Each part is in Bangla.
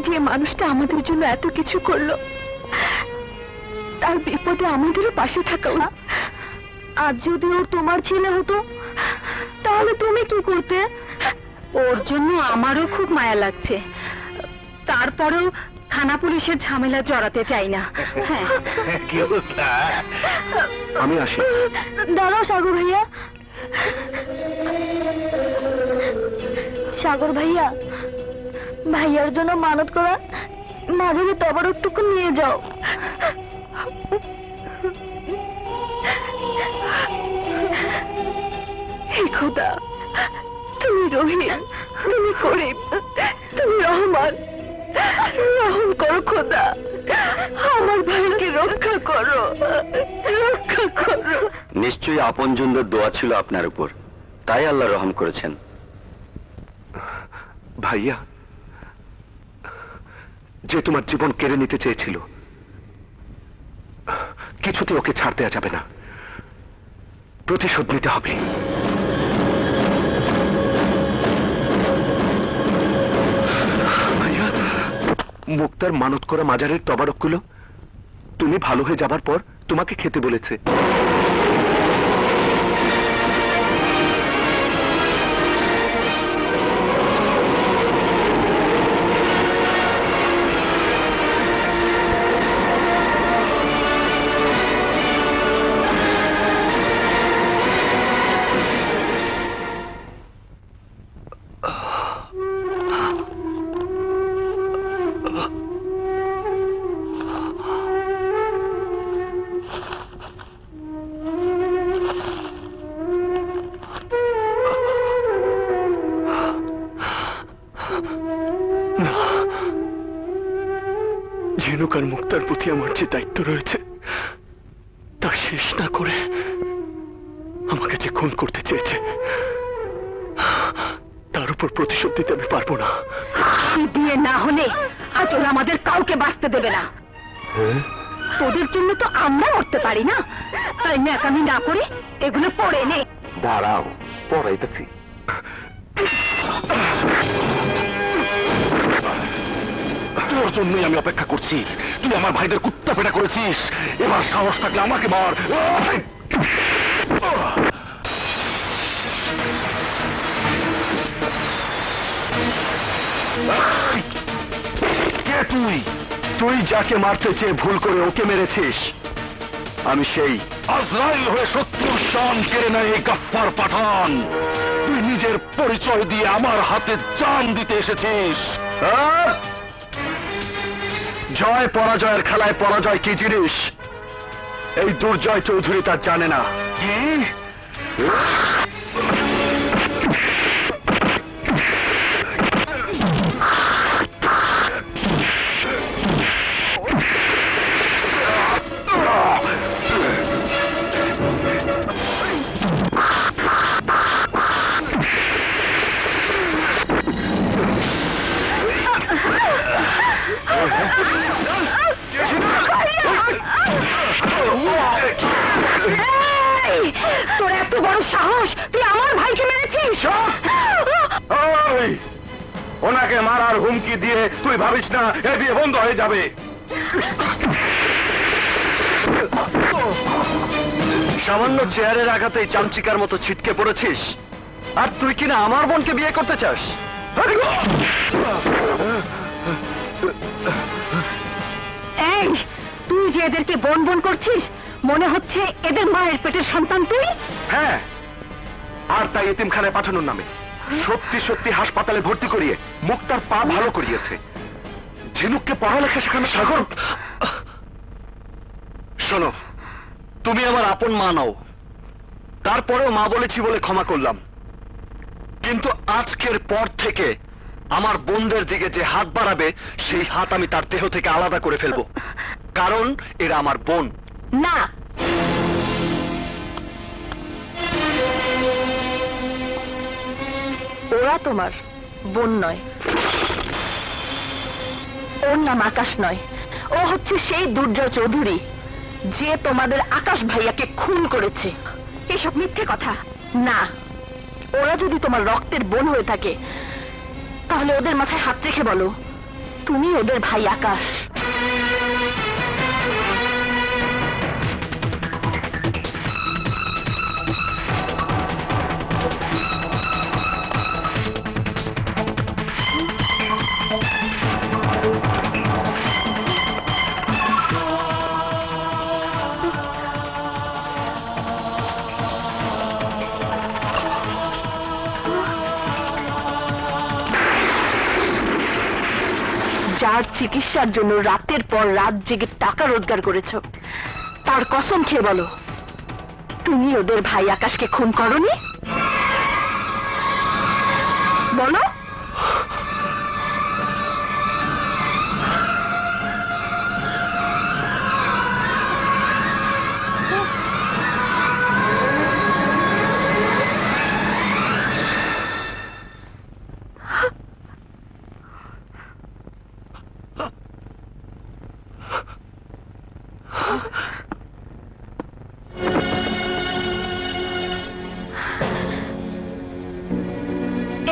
যে মানুষটা আমাদের জন্য এত কিছু করলো, তার বিপদে আমাদেরও পাশে থাকা। আজ যদি ও তোমার ছেলে হতো, তাহলে তুমি কি করতে? ওর জন্য আমারও খুব মায়া লাগছে, তারপরেও থানা পুলিশের ঝামেলা জড়াতে চাই না। হ্যাঁ, আমি আসি। দাঁড়াও সাগর ভাইয়া। সাগর ভাইয়া, ভাইয়ার জন্য মানত করা মাঝারি তবারকটুকু নিয়ে যাও। হে খোদা, তুমি রহিম, তুমি করিম, তুমি রহমান, রহম করো খোদা, আমার ভাইকে রক্ষা করো, রক্ষা করো। নিশ্চয়ই আপনজনদের দোয়া ছিল আপনার উপর, তাই আল্লাহ রহম করেছেন। ভাইয়া, যে তোমার জীবন কেড়ে নিতে চেয়েছিল, কিছুতে ওকে ছাড় দেওয়া যাবে না, প্রতিশোধ নিতে হবে। ভাইয়া, মুক্তার মানত করা মাজারের তবারকগুলো তুমি ভালো হয়ে যাবার পর তোমাকে খেতে বলেছে। ঝিনুক আর মুক্তার প্রতি আমার যে দায়িত্ব রয়েছে তা শেষ না করে আমাকে যে খুন করতে চেয়েছে, তার উপর প্রতিশোধ দিতে আমি পারবো না। বিয়ে না হলে আজ ওরা আমাদের কাউকে বাঁচতে দেবে না। তোদের জন্য তো আমরা উঠতে পারি না, তাই ন্যাকামি না করে এগুলো পড়ে নে। দাঁড়াও, পড়াইতেছি। তোর জন্যই আমি অপেক্ষা করছি। তুই আমার ভাইদের কুত্তা পেটা করেছিস, এবার সাহস থাকলে আমাকে মার। কে তুই? তুই যাকে মারতে চেয়ে ভুল করে ওকে মেরেছিস, আমি সেই আজরাইল হয়ে শত্রুর শান কেড়ে নেয় এই গাফফার পাঠান। তুই নিজের পরিচয় দিয়ে আমার হাতে জান দিতে এসেছিস। জয় পরাজয়ের খেলায় পরাজয় কি জিনিস এই দুর্জয় চৌধুরী তার জানে না। কি? তোর এত বড় সাহস, তুই আমার ভাইকে মেরেছিস? ওনাকে মারার হুমকি দিয়ে তুই ভাবিস না এ বিয়ে বন্ধ হয়ে যাবে। সামান্য চেয়ারের আঘাতেই চামচিকার মতো ছিটকে পড়েছিস, আর তুই কিনা আমার বোনকে বিয়ে করতে চাস? এই, তুই যে এদেরকে বোন বোন করছিস, মনে হচ্ছে এদের মায়ের পেটের সন্তান তুই? হ্যাঁ, আর তাই এতিমখানায় পাঠানোর নামে সত্যি সত্যি হাসপাতালে ভর্তি করিয়ে মুক্তার পা ভালো করিয়েছে। ঝিনুককে পড়ালেখা শেখানো। সাগর, শোনো, তুমি আমার আপন মা নাও, তারপরেও মা বলেছি বলে ক্ষমা করলাম, কিন্তু আজকের পর থেকে আমার বোনদের দিকে যে হাত বাড়াবে সেই হাত আমি তার দেহ থেকে আলাদা করে ফেলবো, কারণ এরা আমার বোন। না, ওরা তোমার বোন নয়। ওর নাম আকাশ নয়, ও হচ্ছে সেই দুর্জয় চৌধুরী যে তোমাদের আকাশ ভাইয়াকে খুন করেছে। এসব মিথ্যে কথা না। ওরা যদি তোমার রক্তের বোন হয়ে থাকে, তাহলে ওদের মাথায় হাত রেখে বলো তুমি ওদের ভাই আকাশ। যার চিকিৎসার জন্য রাতের পর রাত জেগে টাকা রোজগার করেছো, তার কসম খেয়ে বলো তুমি ওদের ভাই আকাশকে খুন করনি? বলো।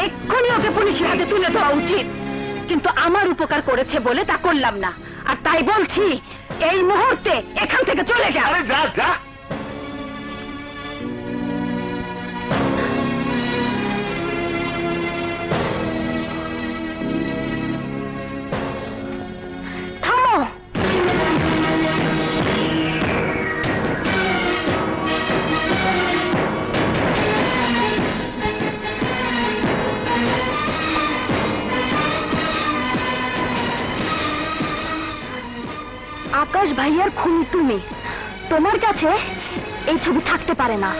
এক্ষুনি ওকে পুলিশের হাতে তুলে দেওয়া উচিত, কিন্তু আমার উপকার করেছে বলে তা করলাম না। আর তাই বলছি, এই মুহূর্তে এখান থেকে চলে যা। আরে যা যা। থামো। আকাশ ভাইয়ার খুনি তুমি, তোমার কাছে এই ছবি থাকতে পারে না।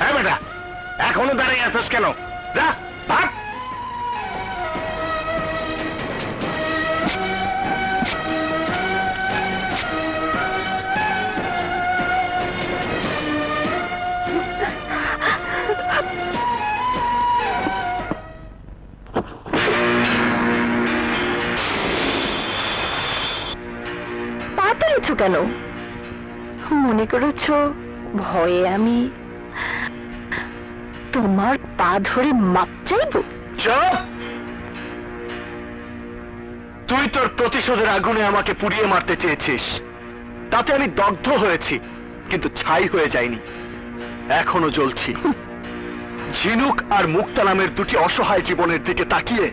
হ্যাঁ বেটা, এখনো দাঁড়িয়ে আছিস কেন? যা ভাগ। পাতালেছো কেন? মনে করেছ ভয়ে আমি তোমার পা ধরে মাপ চাইব? চুপ! তুই তোর প্রতিশোধের আগুনে আমাকে পুড়িয়ে মারতে চেয়েছিস, তাতে আমি দগ্ধ হয়েছি, কিন্তু ছাই হয়ে যায়নি, এখনো জ্বলছি। ঝিনুক আর মুক্তা নামের দুটি অসহায় জীবনের দিকে তাকিয়ে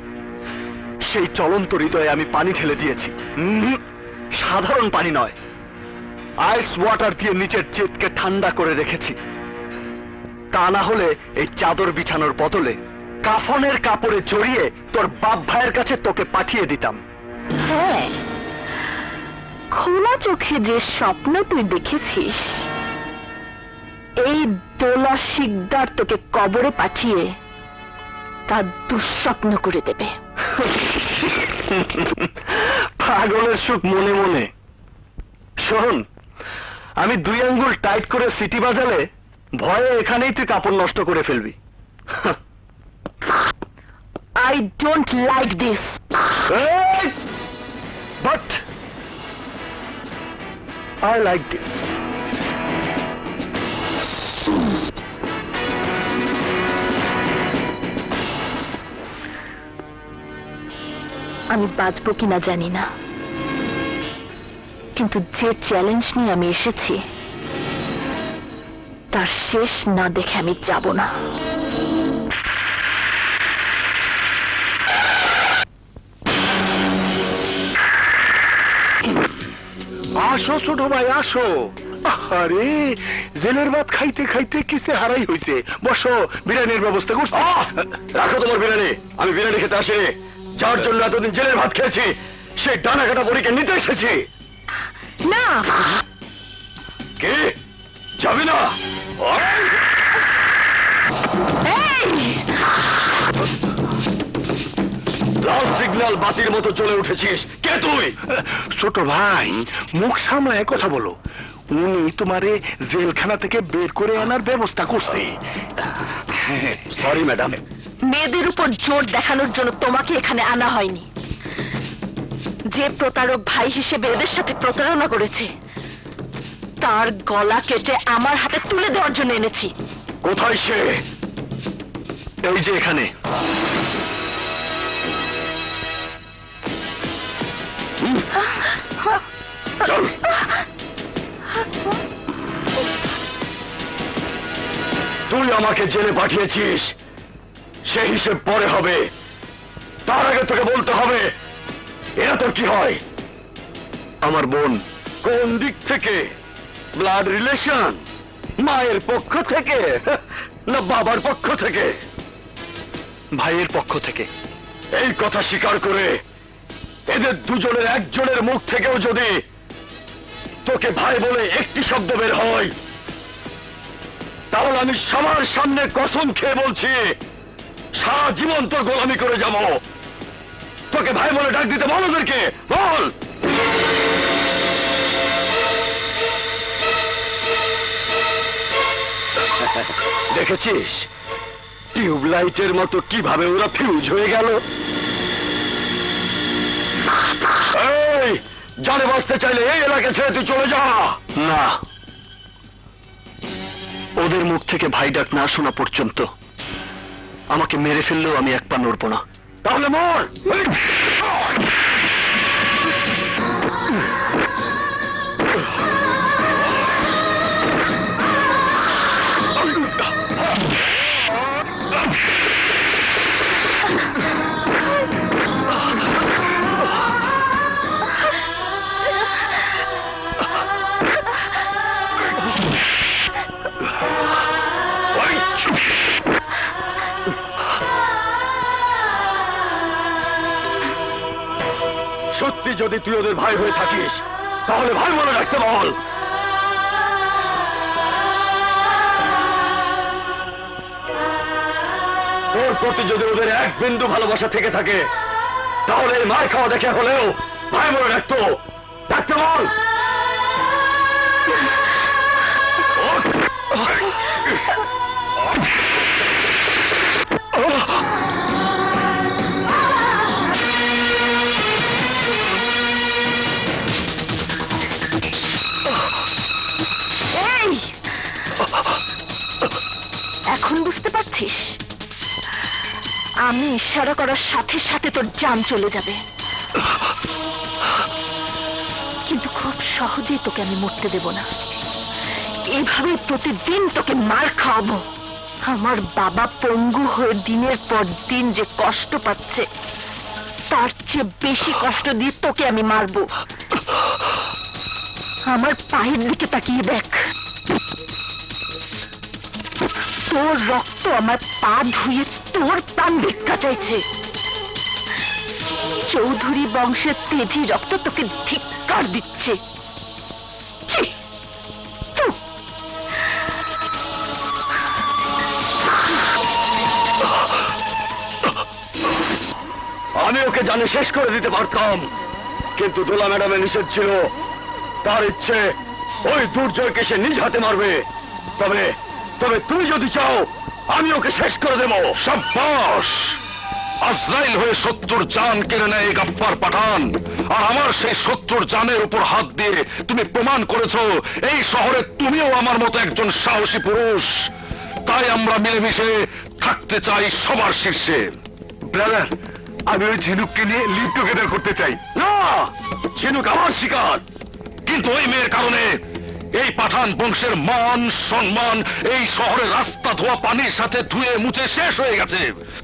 সেই চলন্ত হৃদয়ে আমি পানি ঢেলে দিয়েছি। সাধারণ পানি নয়, আইস ওয়াটার দিয়ে নিচের চিতকে ঠান্ডা করে রেখেছি। তা না হলে এই চাদর বিছানোর বদলে কাফনের কাপড়ে জড়িয়ে তোর বাপ ভাইয়ের কাছে তোকে পাঠিয়ে দিতাম। হ্যাঁ, খোলা চোখে যে স্বপ্ন তুই দেখেছিস, এই দোলা শিকদার তোকে কবরে পাঠিয়ে তা দুঃস্বপ্ন করে দেবে। পাগলের সুখ মনে মনে। শোন, আমি 2 আঙ্গুল টাইট করে সিটি বাজালে ভয়ে এখানেই তুই কাপড় নষ্ট করে ফেলবি। I don't like this. But I like this. আমি বাঁচবো কিনা জানি না, কিন্তু যে চ্যালেঞ্জ নিয়ে আমি এসেছি তার শেষ না দেখে আমি যাব না। আসো ছোট ভাই, আসো। আরে জেলের ভাত খাইতে খাইতে কিসে হারাই হইছে। বসো, বিরিয়ানির ব্যবস্থা করছি। রাখো তোমার বিরিয়ানি, আমি বিরিয়ানি খেতে আসিনি। যার জন্য এতদিন জেলের ভাত খেয়েছি, সেই ডানা কাটা বড়িকে নিতে এসেছি। না, কে যাবি না? লাল সিগন্যাল বাতির মতো চলে উঠেছিস, কে তুই? ছোট ভাই, মুখ সামলায় কথা বলো। উনি তোমারে জেলখানা থেকে বের করে আনার ব্যবস্থা করছে। Sorry madam. মেয়েদের উপর জোর দেখানোর জন্য তোমাকে এখানে আনা হয়নি। যে প্রতারক ভাই হিসেবে এদের সাথে প্রতারণা করেছে, তার গলা কেটে আমার হাতে তুলে দেওয়ার জন্য এনেছি। কোথায় সে? এই যে এখানে। চল। তুই আমাকে জেলে পাঠিয়েছিস, সেই হিসেব পরে হবে। তার আগে তোকে বলতে হবে এরা তোর কি হয়? আমার বোন। কোন দিক থেকে? Blood relation? মায়ের পক্ষ থেকে না বাবার পক্ষ থেকে? ভাইয়ের পক্ষ থেকে। এই কথা স্বীকার করে এদের দুজনের একজনের মুখ থেকেও যদি তোকে ভাই বলে একটি শব্দ বের হয়, তাহলে আমি সবার সামনে কসম খেয়ে বলছি সারা জীবন তোর গোলামি করে যাব। তোকে ভাই বলে ডাক দিতে বল ওদেরকে, বল। দেখেছিস টিউবলাইটের মতো কিভাবে ওরা ফিউজ হয়ে গেল? এই, জানে বাঁচতে চাইলে এই এলাকা ছেড়ে তুই চলে যা। না, ওদের মুখ থেকে ভাই ডাক না শোনা পর্যন্ত আমাকে মেরে ফেললেও আমি এক পা নড়ব না। তাহলে মর। সত্যি যদি তুই ওদের ভাই হয়ে থাকিস তাহলে ভাই বলে রাখতে বল। তোর প্রতি যদি ওদের এক বিন্দু ভালোবাসা থেকে থাকে তাহলে এই মার খাওয়া দেখে হলেও ভাই বলে রাখতো। ডাকতে বল। এখন বুঝতে পারছিস? আমি ইশারা করার সাথে সাথে তোর জান চলে যাবে, কিন্তু খুব সহজেই তোকে আমি মরতে দেব না। এভাবে প্রতিদিন তোকে মার খাওয়াবো। আমার বাবা পঙ্গু হয়ে দিনের পর দিন যে কষ্ট পাচ্ছে, তার চেয়ে বেশি কষ্ট দিয়ে তোকে আমি মারবো। আমার পায়ের দিকে তাকিয়ে দেখ, তোর রক্ত আমার পা ধুয়ে তোর প্রাণ ভিক্ষা চাইছে। চৌধুরী বংশের তেজি রক্ত তোকে ধিক্কার দিচ্ছে। আমি ওকে জানে শেষ করে দিতে পারতাম, কিন্তু দোলা ম্যাডামের নিষেধ ছিল। তার ইচ্ছে ওই দুর্জয়কে সে নিজ হাতে মারবে। তবে তবে তুমি যদি চাও আমি ওকে শেষ করে দেব। শাবাশ! আজরাইল হয়ে শত্রুর জান কেড়ে নেয় এই গাফফার পাঠান, আর আমার সেই শত্রুর জানের উপর হাত দিয়ে তুমি প্রমাণ করেছো এই শহরে তুমিও আমার মতো একজন সাহসী পুরুষ। তাই আমরা মিলেমিশে থাকতে চাই সবার শীর্ষে। ব্রাদার, আমি ওই ঝিনুককে নিয়ে লিভ টুগেদার করতে চাই। না, ঝিনুক আমার শিকার। কিন্তু ওই মেয়ের কারণে এই পাঠান বংশের মান সম্মান এই শহরের রাস্তা ধোয়া পানির সাথে ধুয়ে মুছে শেষ হয়ে গেছে।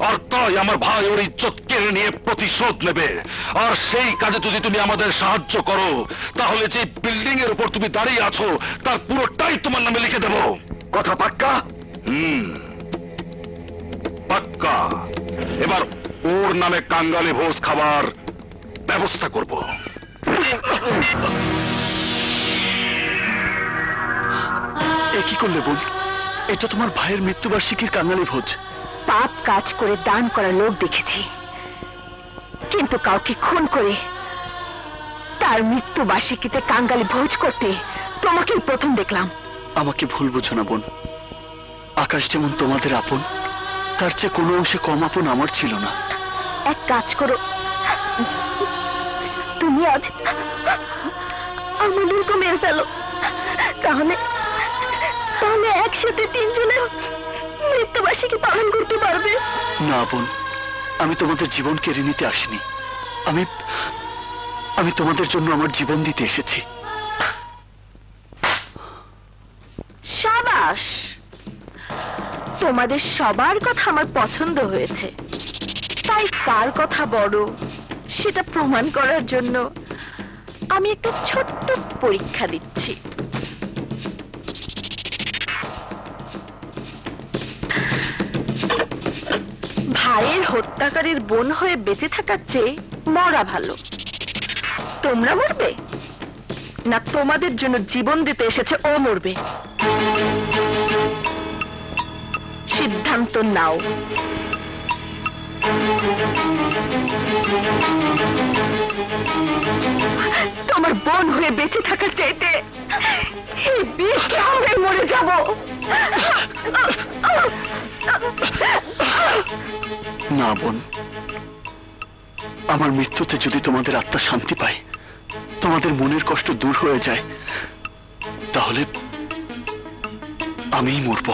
আর তাই আমার ভাই ওর ইজ্জত কেড়ে নিয়ে প্রতিশোধ নেবে। আর সেই কাজে যদি তুমি আমাদের সাহায্য করো তাহলে যে বিল্ডিং এর উপর তুমি দাঁড়িয়ে আছো তার পুরোটাই তোমার নামে লিখে দেব। কথা পাক্কা? পাক্কা। এবার ওর নামে কাঙ্গালি ভোজ খাবার ব্যবস্থা করব। এ কি করলে বোন? এটা তোমার ভাইয়ের মৃত্যুবার্ষিকীর কাঙালি ভোজ। পাপ কাজ করে দান করা লোক দেখেছি, কিন্তু কাউকে খুন করে তার মৃত্যুবার্ষিকীতে কাঙ্গালি ভোজ করতে তোমাকেই প্রথম দেখলাম। আমাকে ভুল বুঝো না বোন। আকাশ যেমন তোমাদের আপন, তার চেয়ে কোনো অংশে কম আপন আমার ছিল না। এক কাজ করো, তুমি আজ আমাদেরকে মেরে ফেলো, তাহলে তাহলে একসাথে তিনজনে মৃত্যুবার্ষিকী পালন করতে পারবে? না বোন, আমি তোমাদের জীবন কেড়ে নিতে আসিনি। আমি আমি তোমাদের জন্য আমার জীবন দিতে এসেছি। সাবাস, তোমাদের সবার কথা আমার পছন্দ হয়েছে। তাই কার কথা বড় সেটা প্রমাণ করার জন্য আমি একটা ছোট্ট পরীক্ষা দিচ্ছি। ভাইয়ের হত্যাকারীর বোন হয়ে বেঁচে থাকার চেয়ে মরা ভালো। তোমরা মরবে না তোমাদের জন্য জীবন দিতে এসেছে ও মরবে? সিদ্ধান্ত নাও। তোমার বোন হয়ে বেঁচে থাকার চাইতে এই বিষকে আমরাই মরে যাব। না বোন, আমার মৃত্যুতে যদি তোমাদের আত্মা শান্তি পায়, তোমাদের মনের কষ্ট দূর হয়ে যায়, তাহলে আমিই মরব।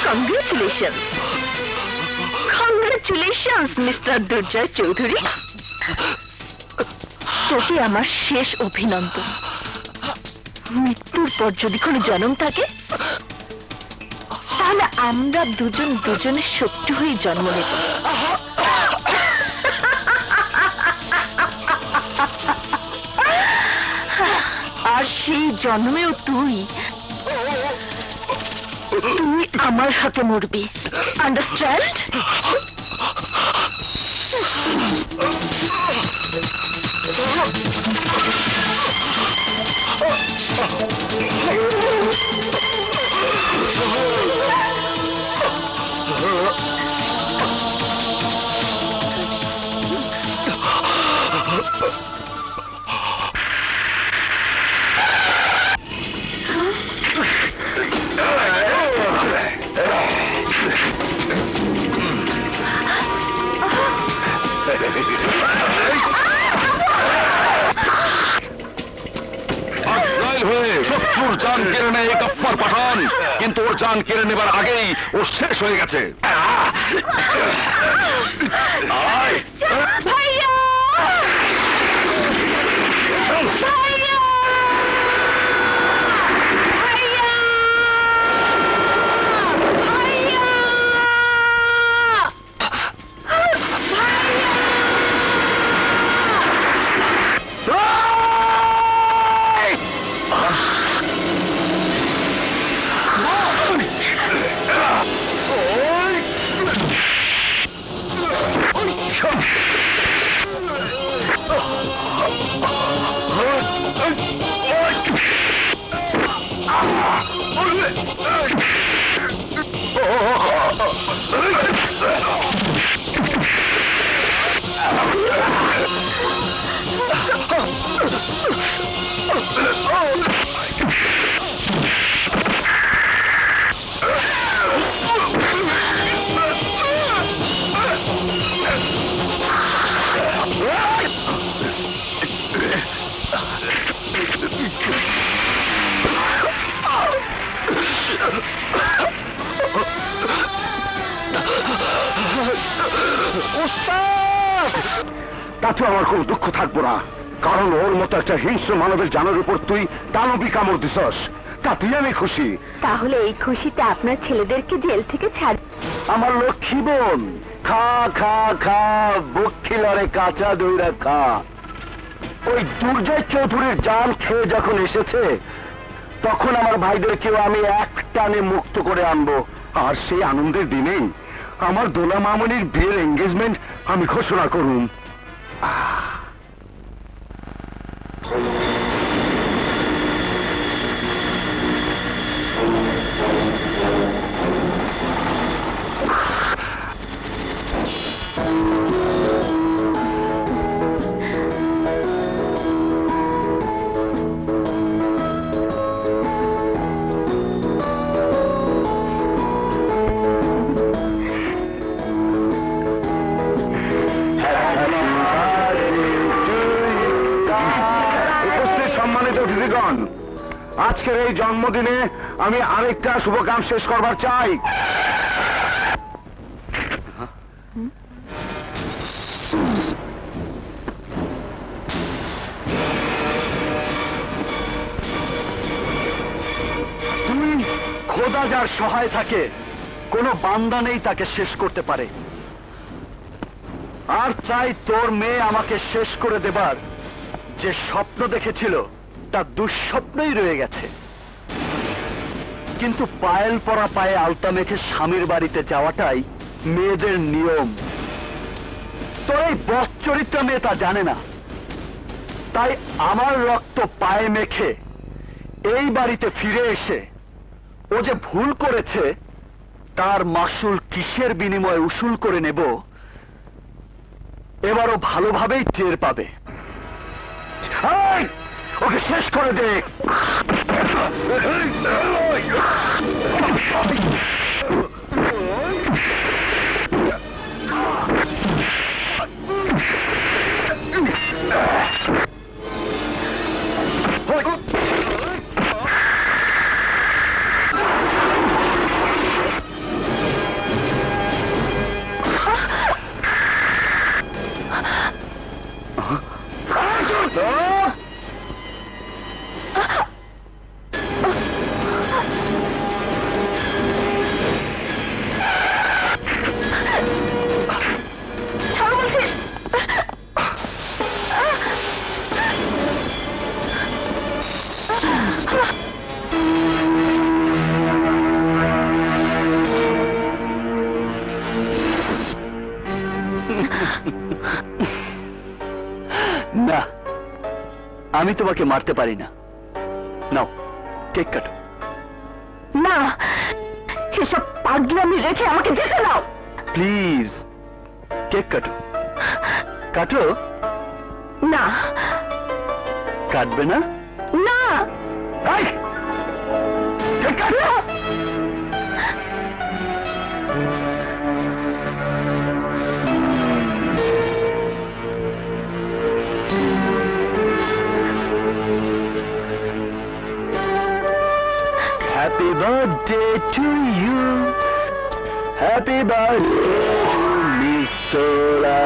Congratulations! Congratulations, Mr. দুর্জয় চৌধুরী। তোকে আমার শেষ অভিনন্দন। মৃত্যুর পর যদি কোনো জন্ম থাকে, তাহলে আমরা দুজন দুজনের শত্রু হয়ে জন্ম নেব। আর সেই জন্মেও তুই আমার হাতে মরবি। আন্ডারস্ট্যান্ড? শত্রুর জান কেড়ে নেয় এই গফফার পাঠান, কিন্তু ওর জান কেড়ে নেবার আগেই ও শেষ হয়ে গেছে। ভাইয়া! ভাইয়া! ভাইয়া! ভাইয়া! তাতে আমার কোনো দুঃখ থাকবো না, কারণ ওর মতো একটা হিংস্র মানবের জানার উপর তুই দানবী কামড় দিছস, তাতেই আমি খুশি। তাহলে এই খুশিতে আপনার ছেলেদেরকে জেল থেকে ছাড়। আমার লক্ষ্মী বোন, খা খা খা, বক্ষিলারে কাঁচা দইরা খা। ওই দুর্জয় চৌধুরীর জান খেয়ে যখন এসেছে, তখন আমার ভাইদেরকেও আমি এক টানে মুক্ত করে আনবো। আর সেই আনন্দের দিনেই আমার দোলা মামনির বিয়ের এঙ্গেজমেন্ট আমি ঘোষণা করুম। আজকের এই জন্মদিনে আমি আরেকটা শুভ কাম শেষ করবার চাই। তুই খোদা যার সহায় থাকে, কোনো বান্দা নেই তাকে শেষ করতে পারে। আর চাই তোর মেয়ে আমাকে শেষ করে দেবার যে স্বপ্ন দেখেছিল তা দুঃস্বপ্নই রয়ে গেছে। কিন্তু পায়েল পরা পায়ে আলতা মেখে স্বামীর বাড়িতে যাওয়াটাই মেয়েদের নিয়ম। তোর এই বৎচরিত্রা মেয়ে তা জানে না, তাই আমার রক্ত পায়ে মেখে এই বাড়িতে ফিরে এসে ও যে ভুল করেছে তার মাসুল কিসের বিনিময়ে উসুল করে নেব এবারও ভালোভাবেই টের পাবে। ওকে শেষ করে দে। না, আমি তোমাকে মারতে পারি না। নাও কেক কাটো। না, এসব পাগলামি রেখে আমাকে যেতে দাও প্লিজ। কেক কাটো। কাটো। না। কাটবে না? না। এই, কেক কাটো। Happy birthday to you. Happy birthday to Miss Sola.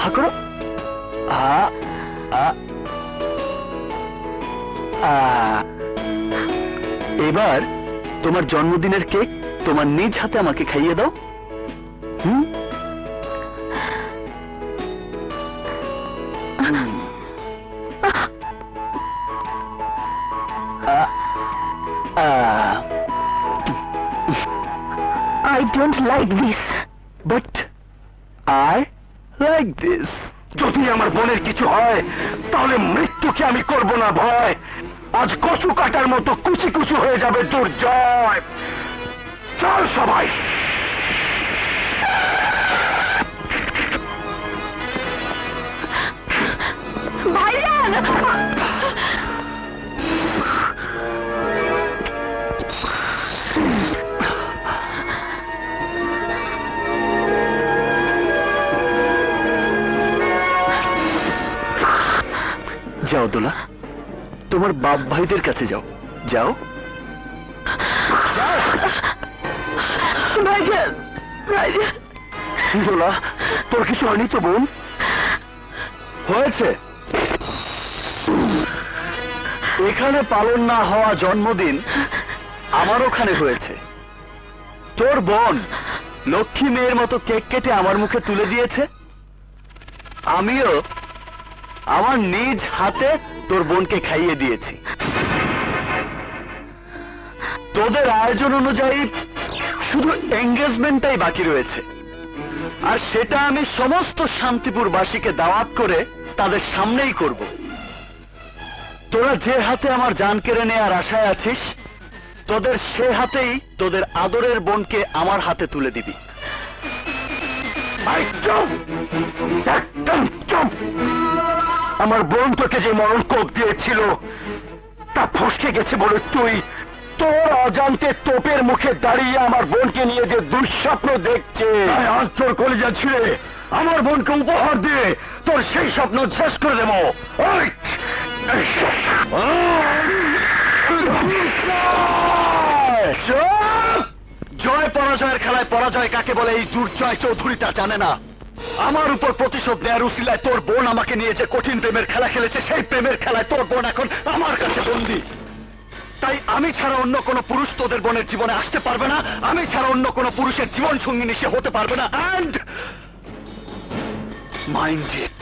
হাকরো। এবার তোমার জন্মদিনের কেক তোমার নিজ হাতে আমাকে খাইয়ে দাও। I don't like this. But I like this. যদি আমার বোনের কিছু হয় তাহলে মৃত্যুকে আমি করব না ভয়। আজ কচু কাটার মতো কুচি কুচি হয়ে যাবে দুর্জয়। চল সবাই। ভাইজান, যাও দোলা, তোমার বাপ ভাইদের কাছে যাও। যাও। ভাইজান, ভাইজান। দোলা, তোর কিছু হয়নি তো বোন? হয়েছে। এখানে পালন না হওয়া জন্মদিন আমার ওখানে হয়েছে। তোর বোন লক্ষ্মী মেয়ের মতো কেক কেটে আমার মুখে তুলে দিয়েছে। আমিও আমার নিজ হাতে তোর বোনকে খাইয়ে দিয়েছি। তোদের আয়োজন অনুযায়ী শুধু এঙ্গেজমেন্টটাই বাকি রয়েছে, আর সেটা আমি সমস্ত শান্তিপুরবাসীকে দাওয়াত করে তাদের সামনেই করব। তোরা যে হাতে আমার জান কেড়ে নেওয়ার আশায় আছিস, তোদের সে হাতেই তোদের আদরের বোনকে আমার হাতে তুলে দিবি। একদম চুপ! আমার বোন তোকে যে মরণ কোপ দিয়েছিল তা ফসকে গেছে বলে তুই তোর অজান্তে তোপের মুখে দাঁড়িয়ে আমার বোনকে নিয়ে যে দুঃস্বপ্ন দেখছে, আজ তোর কলিজা ছিঁড়ে আমার বোনকে উপহার দিয়ে তোর সেই স্বপ্ন শেষ করে দেব। জয় পরাজয়ের খেলায় পরাজয় কাকে বলে এই দুর্জয় চৌধুরী তা জানে না। আমার উপর প্রতিশোধ নেয়ার উসিলায় তোর বোন আমাকে নিয়ে যে কঠিন প্রেমের খেলা খেলেছে, সেই প্রেমের খেলায় তোর বোন এখন আমার কাছে বন্দী। তাই আমি ছাড়া অন্য কোনো পুরুষ তোদের বোনের জীবনে আসতে পারবে না, আমি ছাড়া অন্য কোনো পুরুষের জীবন সঙ্গিনী সে হতে পারবে না। And mind it.